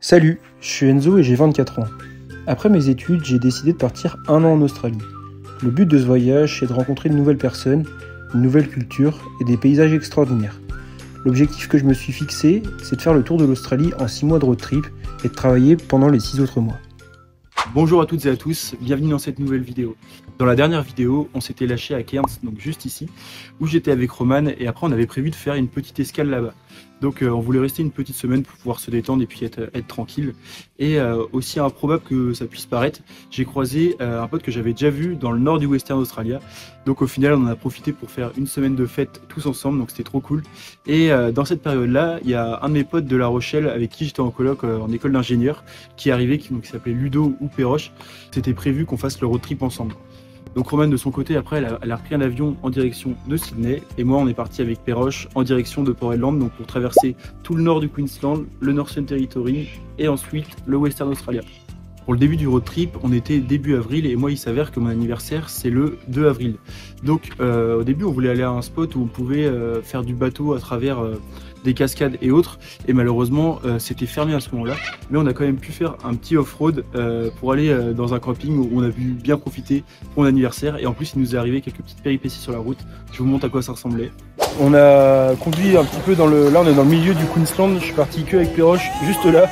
Salut, je suis Enzo et j'ai 24 ans. Après mes études, j'ai décidé de partir 1 an en Australie. Le but de ce voyage, c'est de rencontrer de nouvelles personnes, une nouvelle culture et des paysages extraordinaires. L'objectif que je me suis fixé, c'est de faire le tour de l'Australie en 6 mois de road trip et de travailler pendant les 6 autres mois. Bonjour à toutes et à tous, bienvenue dans cette nouvelle vidéo. Dans la dernière vidéo, on s'était lâché à Cairns, donc juste ici, où j'étais avec Roman et après on avait prévu de faire une petite escale là-bas. Donc on voulait rester une petite semaine pour pouvoir se détendre et puis être tranquille. Et aussi improbable que ça puisse paraître, j'ai croisé un pote que j'avais déjà vu dans le nord du Western Australia. Donc au final on en a profité pour faire une semaine de fête tous ensemble, donc c'était trop cool. Et dans cette période-là, il y a un de mes potes de La Rochelle avec qui j'étais en coloc en école d'ingénieur qui est arrivé, qui s'appelait Ludo ou Péroche. C'était prévu qu'on fasse le road trip ensemble. Donc Roman de son côté, après, elle a pris un avion en direction de Sydney et moi on est parti avec Péroche en direction de Port Hedland, donc pour traverser tout le nord du Queensland, le Northern Territory et ensuite le Western Australia. Pour le début du road trip, on était début avril et moi il s'avère que mon anniversaire c'est le 2 avril. Donc au début on voulait aller à un spot où on pouvait faire du bateau à travers des cascades et autres, et malheureusement c'était fermé à ce moment-là, mais on a quand même pu faire un petit off-road pour aller dans un camping où on a pu bien profiter pour mon anniversaire, et en plus il nous est arrivé quelques petites péripéties sur la route. Je vous montre à quoi ça ressemblait. On a conduit un petit peu dans le... Là on est dans le milieu du Queensland, je suis parti que avec Péroche juste là,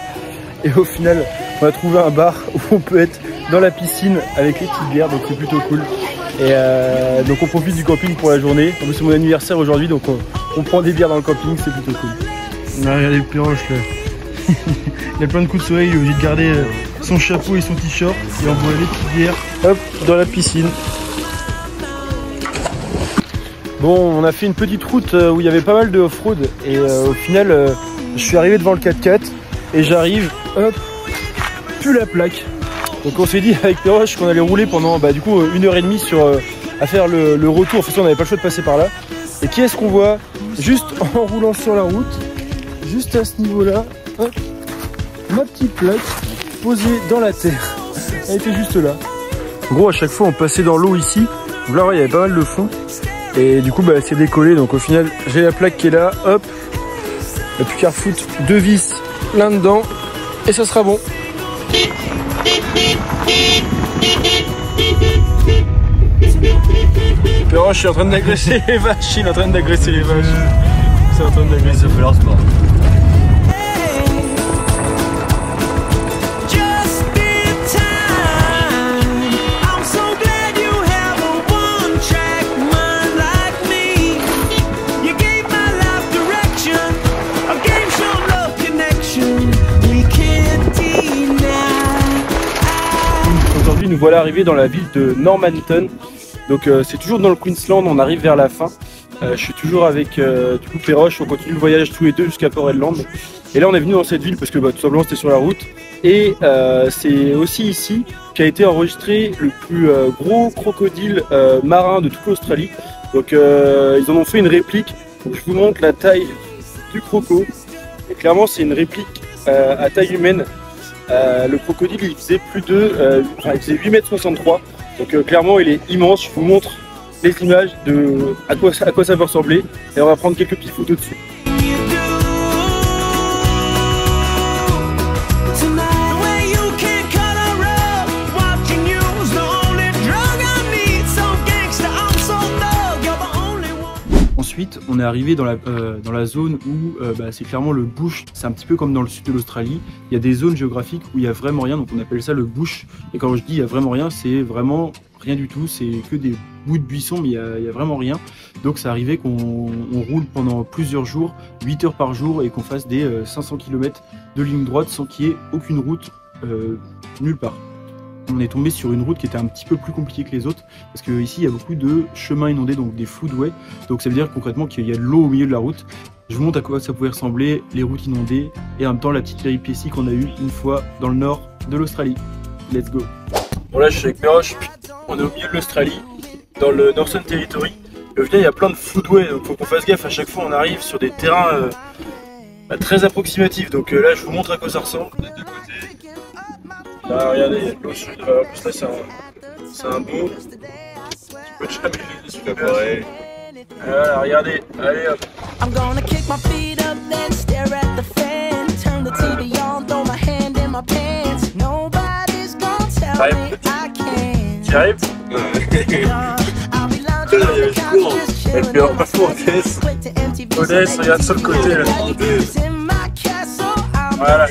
et au final on a trouvé un bar où on peut être dans la piscine avec les petites bières, donc c'est plutôt cool. Et donc on profite du camping pour la journée. En plus c'est mon anniversaire aujourd'hui, donc on prend des bières dans le camping, c'est plutôt cool. On a regardé le Péroche là. Il a plein de coups de soleil, il est obligé de garder son chapeau et son t-shirt et on boit les petites bières, hop, dans la piscine. Bon, on a fait une petite route où il y avait pas mal de off-road et au final je suis arrivé devant le 4x4 et j'arrive, hop, plus la plaque. Donc on s'est dit avec Péroche qu'on allait rouler pendant du coup 1h30 à faire le retour. En fait on n'avait pas le choix de passer par là. Et qui est-ce qu'on voit juste en roulant sur la route, juste à ce niveau-là, hop, ma petite plaque posée dans la terre. Elle était juste là. En gros à chaque fois on passait dans l'eau ici. Donc là ouais, il y avait pas mal de fond. Et du coup elle s'est décollée. Donc au final j'ai la plaque qui est là, hop. Il n'y a plus qu'à foutre 2 vis là-dedans et ça sera bon. Péroche, je suis en train d'agresser les vaches, il est en train d'agresser les vaches. C'est en train d'agresser. Ça fait leur sport. Aujourd'hui, nous voilà arrivés dans la ville de Normanton. Donc c'est toujours dans le Queensland, on arrive vers la fin. Je suis toujours avec du coup Péroche, on continue le voyage tous les deux jusqu'à Port Hedland. Et là on est venu dans cette ville parce que tout simplement c'était sur la route. Et c'est aussi ici qu'a été enregistré le plus gros crocodile marin de toute l'Australie. Donc ils en ont fait une réplique. Donc, je vous montre la taille du croco. Et clairement c'est une réplique à taille humaine. Le crocodile il faisait plus de il faisait 8,63 m. Donc clairement il est immense. Je vous montre les images de à quoi ça peut ressembler et on va prendre quelques petites photos dessus. Ensuite, on est arrivé dans la zone où c'est clairement le bush. C'est un petit peu comme dans le sud de l'Australie. Il y a des zones géographiques où il n'y a vraiment rien, donc on appelle ça le bush. Et quand je dis il n'y a vraiment rien, c'est vraiment rien du tout. C'est que des bouts de buissons, mais il n'y a vraiment rien. Donc ça arrivait qu'on roule pendant plusieurs jours, 8 heures par jour, et qu'on fasse des 500 km de ligne droite sans qu'il y ait aucune route nulle part. On est tombé sur une route qui était un petit peu plus compliquée que les autres parce qu'ici il y a beaucoup de chemins inondés, donc des floodways. Donc ça veut dire concrètement qu'il y a de l'eau au milieu de la route. Je vous montre à quoi ça pouvait ressembler, les routes inondées, et en même temps la petite péripétie qu'on a eue une fois dans le nord de l'Australie. Let's go. Bon là je suis avec Péroche, on est au milieu de l'Australie, dans le Northern Territory. Et au final il y a plein de floodways, donc faut qu'on fasse gaffe, à chaque fois on arrive sur des terrains très approximatifs. Donc là je vous montre à quoi ça ressemble. Là, regardez, il y a de l'eau sur le... En plus là c'est un beau. Tu peux jamais les super pareil. Voilà, regardez, allez hop. I'm gonna kick my feet up, then stare at the fan, turn the TV on, throw my hand qui arrive. Il y avait du cours. Et puis on passe pour Odès. Odès, regarde sur le côté là. Voilà.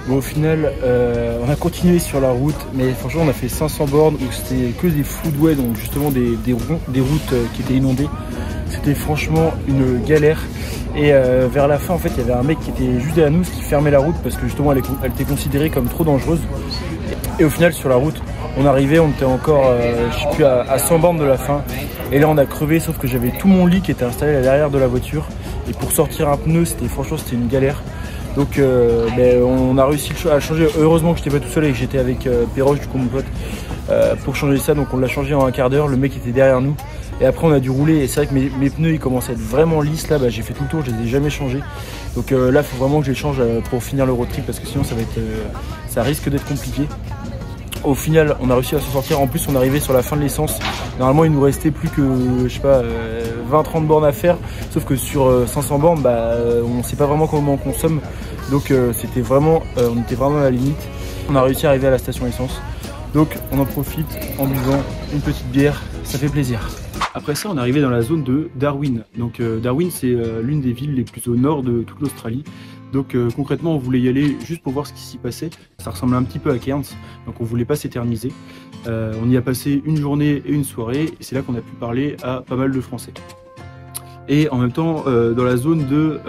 Bon, au final, on a continué sur la route, mais franchement on a fait 500 bornes où c'était que des floodways, donc justement des routes qui étaient inondées. C'était franchement une galère. Et vers la fin, en fait, il y avait un mec qui était juste derrière nous, qui fermait la route parce que justement elle était considérée comme trop dangereuse. Et au final, sur la route, on arrivait, on était encore, je sais plus, à 100 bornes de la fin. Et là, on a crevé, sauf que j'avais tout mon lit qui était installé à l'arrière de la voiture. Et pour sortir un pneu, franchement, c'était une galère. Donc, on a réussi à changer. Heureusement que j'étais pas tout seul et que j'étais avec Péroche, du coup, mon pote, pour changer ça. Donc, on l'a changé en un quart d'heure. Le mec était derrière nous. Et après on a dû rouler et c'est vrai que mes pneus ils commençaient à être vraiment lisses là, j'ai fait tout le tour, je les ai jamais changés. Donc là il faut vraiment que je les change pour finir le road trip parce que sinon ça risque d'être compliqué. Au final on a réussi à s'en sortir, en plus on arrivait sur la fin de l'essence. Normalement il nous restait plus que je sais pas 20-30 bornes à faire, sauf que sur 500 bornes on sait pas vraiment comment on consomme. Donc c'était vraiment, on était vraiment à la limite. On a réussi à arriver à la station essence. Donc on en profite en buvant une petite bière, ça fait plaisir. Après ça, on est arrivé dans la zone de Darwin. Donc Darwin, c'est l'une des villes les plus au nord de toute l'Australie. Donc concrètement, on voulait y aller juste pour voir ce qui s'y passait. Ça ressemble un petit peu à Cairns, donc on voulait pas s'éterniser. On y a passé une journée et une soirée, et c'est là qu'on a pu parler à pas mal de Français. Et en même temps, dans la zone de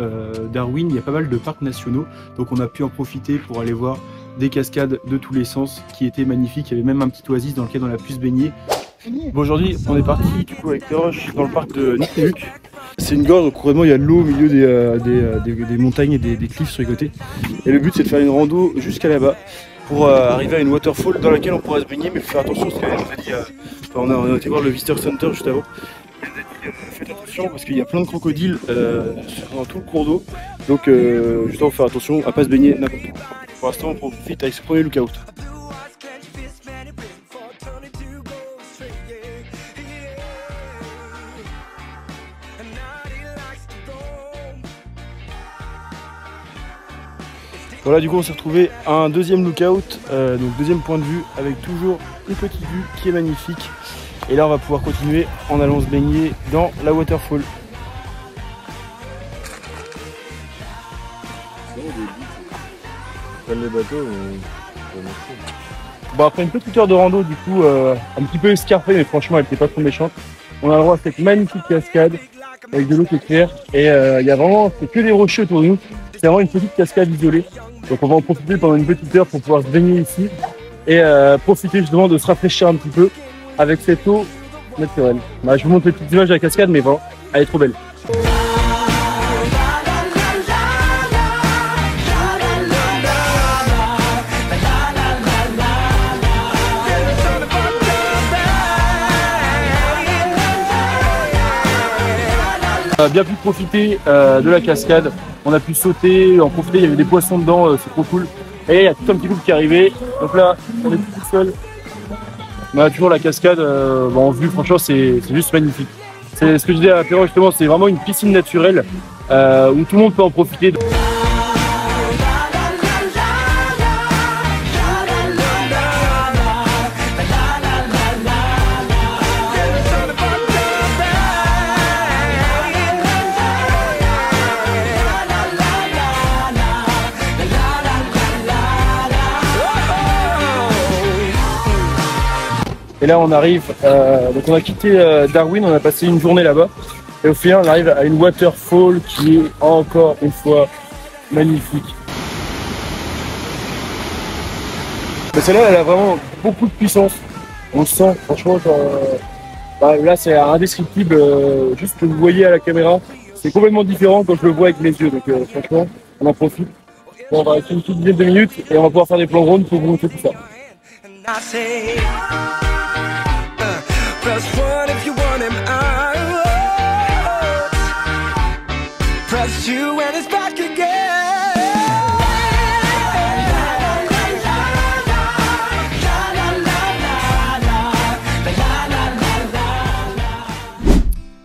Darwin, il y a pas mal de parcs nationaux, donc on a pu en profiter pour aller voir des cascades de tous les sens qui étaient magnifiques. Il y avait même un petit oasis dans lequel on a pu se baigner. Bon, aujourd'hui, on est parti du coup avec Péroche dans le parc de Nukleuk. C'est une gorge, donc concrètement il y a de l'eau au milieu des montagnes et des cliffs sur les côtés. Et le but c'est de faire une rando jusqu'à là-bas pour arriver à une waterfall dans laquelle on pourra se baigner, mais il faut faire attention parce qu'on a été voir le Visitor Center juste avant. Faites attention parce qu'il y a plein de crocodiles dans tout le cours d'eau, donc justement faut faire attention à pas se baigner n'importe où. Pour l'instant on profite avec ce premier lookout. Voilà, du coup on s'est retrouvé à un deuxième lookout, donc deuxième point de vue avec toujours une petite vue qui est magnifique. Et là on va pouvoir continuer en allant se baigner dans la waterfall. Les bateaux, Bon, après une petite heure de rando, du coup un petit peu escarpée, mais franchement elle était pas trop méchante. On a le droit à cette magnifique cascade avec de l'eau qui est claire. Et il y a vraiment, c'est que des rochers autour de nous. C'est vraiment une petite cascade isolée. Donc on va en profiter pendant une petite heure pour pouvoir se baigner ici et profiter justement de se rafraîchir un petit peu avec cette eau naturelle. Je vous montre les petites images de la cascade, mais bon, elle est trop belle. On a bien pu profiter de la cascade, on a pu sauter, en profiter, il y avait des poissons dedans, c'est trop cool. Et il y a tout un petit groupe qui est arrivé, donc là on est tout seul. On a toujours la cascade en vue, franchement c'est juste magnifique. C'est ce que je disais à Péroche justement, c'est vraiment une piscine naturelle où tout le monde peut en profiter. Et là on arrive, donc on a quitté Darwin, on a passé une journée là-bas. Et au final on arrive à une waterfall qui est encore une fois magnifique. Mais celle-là elle a vraiment beaucoup de puissance. On sent franchement genre, là c'est indescriptible, juste que vous voyez à la caméra. C'est complètement différent quand je le vois avec mes yeux, donc franchement on en profite. Bon, on va rester une petite dizaine de minutes et on va pouvoir faire des plans drones pour vous montrer tout ça. Press one if you want him out. Press two and it's back again.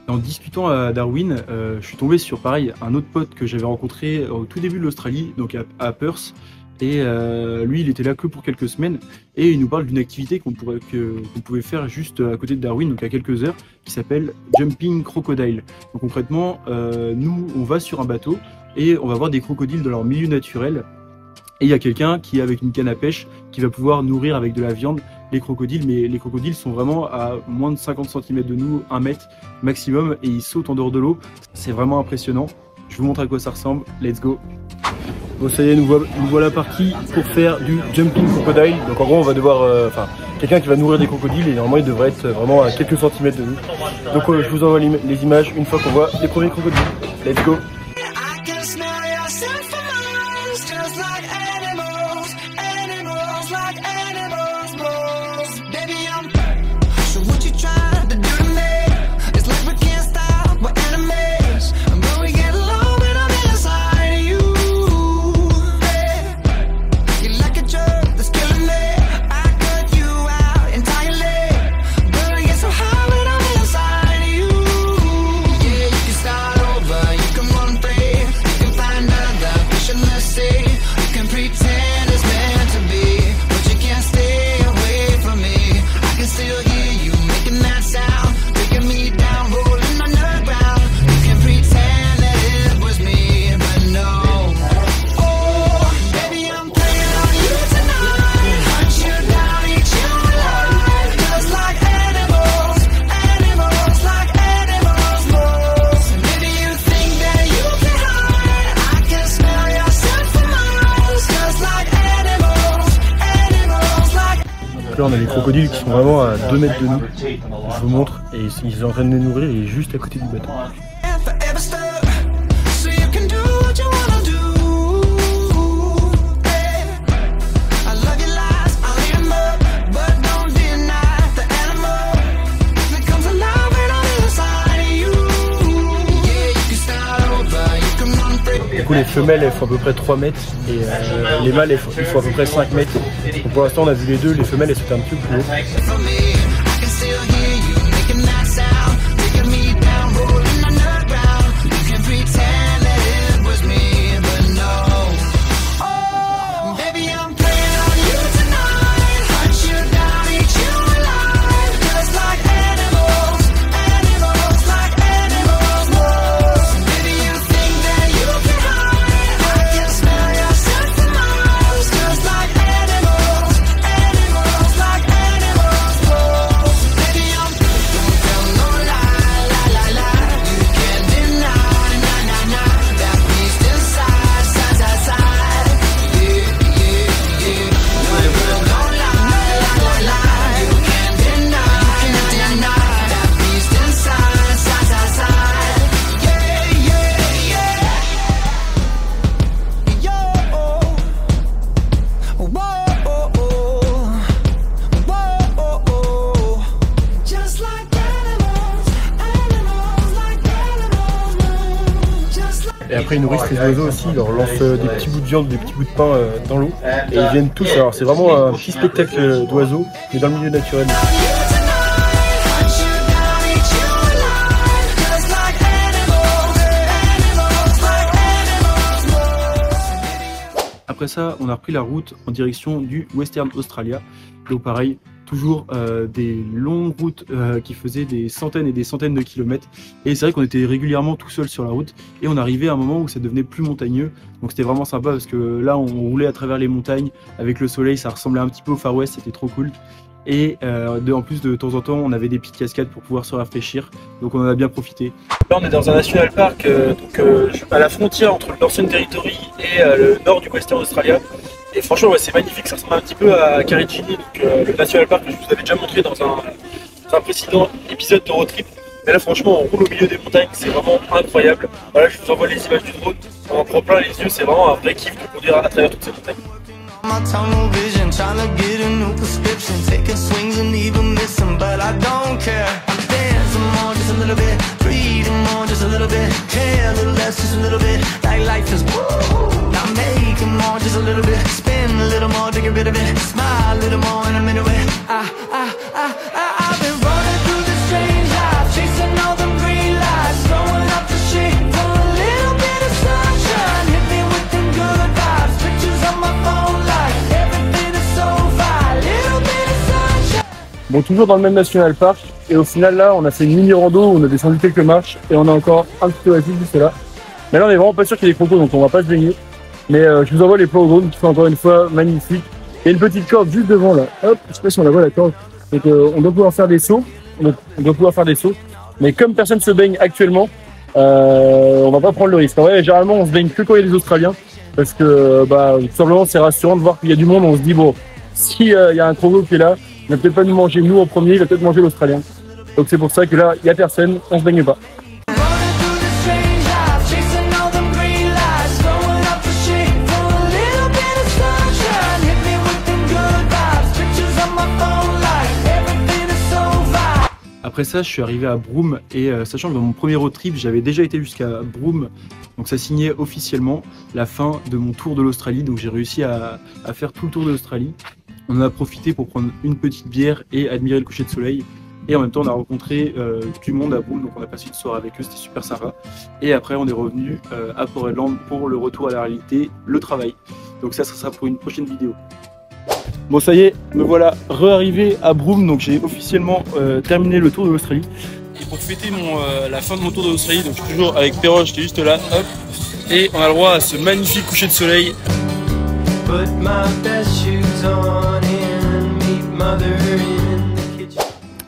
En discutant habitant à Darwin, je suis tombé sur pareil un autre pote que j'avais rencontré au tout début de l'Australie, donc à Perth. Et lui, il était là que pour quelques semaines, et il nous parle d'une activité qu'on pouvait faire juste à côté de Darwin, donc à quelques heures, qui s'appelle Jumping Crocodile. Donc concrètement, nous, on va sur un bateau et on va voir des crocodiles dans leur milieu naturel. Et il y a quelqu'un qui, avec une canne à pêche, qui va pouvoir nourrir avec de la viande les crocodiles, mais les crocodiles sont vraiment à moins de 50 cm de nous, 1 mètre maximum, et ils sautent en dehors de l'eau. C'est vraiment impressionnant. Je vous montre à quoi ça ressemble. Let's go! Bon, ça y est, nous voilà partis pour faire du jumping crocodile. Donc en gros, on va devoir, quelqu'un qui va nourrir des crocodiles, et normalement il devrait être vraiment à quelques centimètres de nous. Donc je vous envoie les images une fois qu'on voit les premiers crocodiles. Let's go! Là on a les crocodiles qui sont vraiment à 2 mètres de nous, je vous montre, et ils sont en train de les nourrir, et juste à côté du bateau. Du coup les femelles elles font à peu près 3 mètres et les mâles ils font à peu près 5 mètres. Donc pour l'instant on a vu les deux, les femelles elles sont un petit peu plus haut. Et après ils nourrissent les oiseaux aussi, ils leur lancent des petits bouts de viande, des petits bouts de pain dans l'eau. Et ils viennent tous, alors c'est vraiment un petit spectacle d'oiseaux, mais dans le milieu naturel. Après ça, on a repris la route en direction du Western Australia. Donc pareil, toujours des longues routes qui faisaient des centaines et des centaines de kilomètres. Et c'est vrai qu'on était régulièrement tout seul sur la route. Et on arrivait à un moment où ça devenait plus montagneux. Donc c'était vraiment sympa parce que là, on roulait à travers les montagnes avec le soleil. Ça ressemblait un petit peu au Far West, c'était trop cool. Et en plus, de temps en temps, on avait des petites cascades pour pouvoir se rafraîchir. Donc on en a bien profité. Là, on est dans un national park à la frontière entre le Northern Territory et le nord du Western Australia. Et franchement, ouais, c'est magnifique, ça ressemble un petit peu à Karijini, le national park que je vous avais déjà montré dans un précédent épisode de road trip. Mais là, franchement, on roule au milieu des montagnes, c'est vraiment incroyable. Voilà, je vous envoie les images du drone, on en prend plein les yeux, c'est vraiment un vrai kiff de conduire à travers toutes ces montagnes. My tunnel vision, trying to get a new prescription, taking swings and even missing, but I don't care. I'm dancing more, just a little bit, breathing more, just a little bit, care a little less, just a little bit, like life is woo. I'm making more, just a little bit, spin a little more to get rid of it, smile a little more in a minute. I've been running through the strange life, chasing all them green lights. Bon, toujours dans le même National Park, et au final là, on a fait une mini rando, on a descendu quelques marches, et on a encore un petit oasis juste là. Mais là, on est vraiment pas sûr qu'il y ait des crocos, donc on va pas se baigner. Mais je vous envoie les plans au drone qui sont encore une fois magnifiques. Il y a une petite corde juste devant là. Hop, je sais pas si on la voit la corde. Donc on doit pouvoir faire des sauts. Mais comme personne se baigne actuellement, on va pas prendre le risque. En vrai, généralement, on se baigne que quand il y a des Australiens. Parce que tout simplement, c'est rassurant de voir qu'il y a du monde. On se dit, bon, s'il y a un croco qui est là, il va peut-être pas nous manger nous en premier, il va peut-être manger l'Australien. Donc c'est pour ça que là, il y a personne, on se baigne pas. Après ça, je suis arrivé à Broome et sachant que dans mon premier road trip, j'avais déjà été jusqu'à Broome, donc ça signait officiellement la fin de mon tour de l'Australie. Donc j'ai réussi à faire tout le tour de l'Australie. On en a profité pour prendre une petite bière et admirer le coucher de soleil. Et en même temps, on a rencontré du monde à Broome, donc on a passé une soirée avec eux, c'était super sympa. Et après, on est revenu à Portland pour le retour à la réalité, le travail. Donc ça sera pour une prochaine vidéo. Bon, ça y est, me voilà re-arrivé à Broome, donc j'ai officiellement terminé le tour de l'Australie. Et pour fêter la fin de mon tour de l'Australie, donc je suis toujours avec Perroche qui est juste là, hop, et on a le droit à ce magnifique coucher de soleil.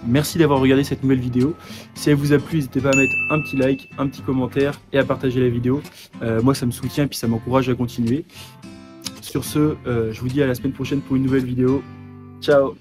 Merci d'avoir regardé cette nouvelle vidéo. Si elle vous a plu, n'hésitez pas à mettre un petit like, un petit commentaire et à partager la vidéo. Moi, ça me soutient et puis ça m'encourage à continuer. Sur ce, je vous dis à la semaine prochaine pour une nouvelle vidéo. Ciao!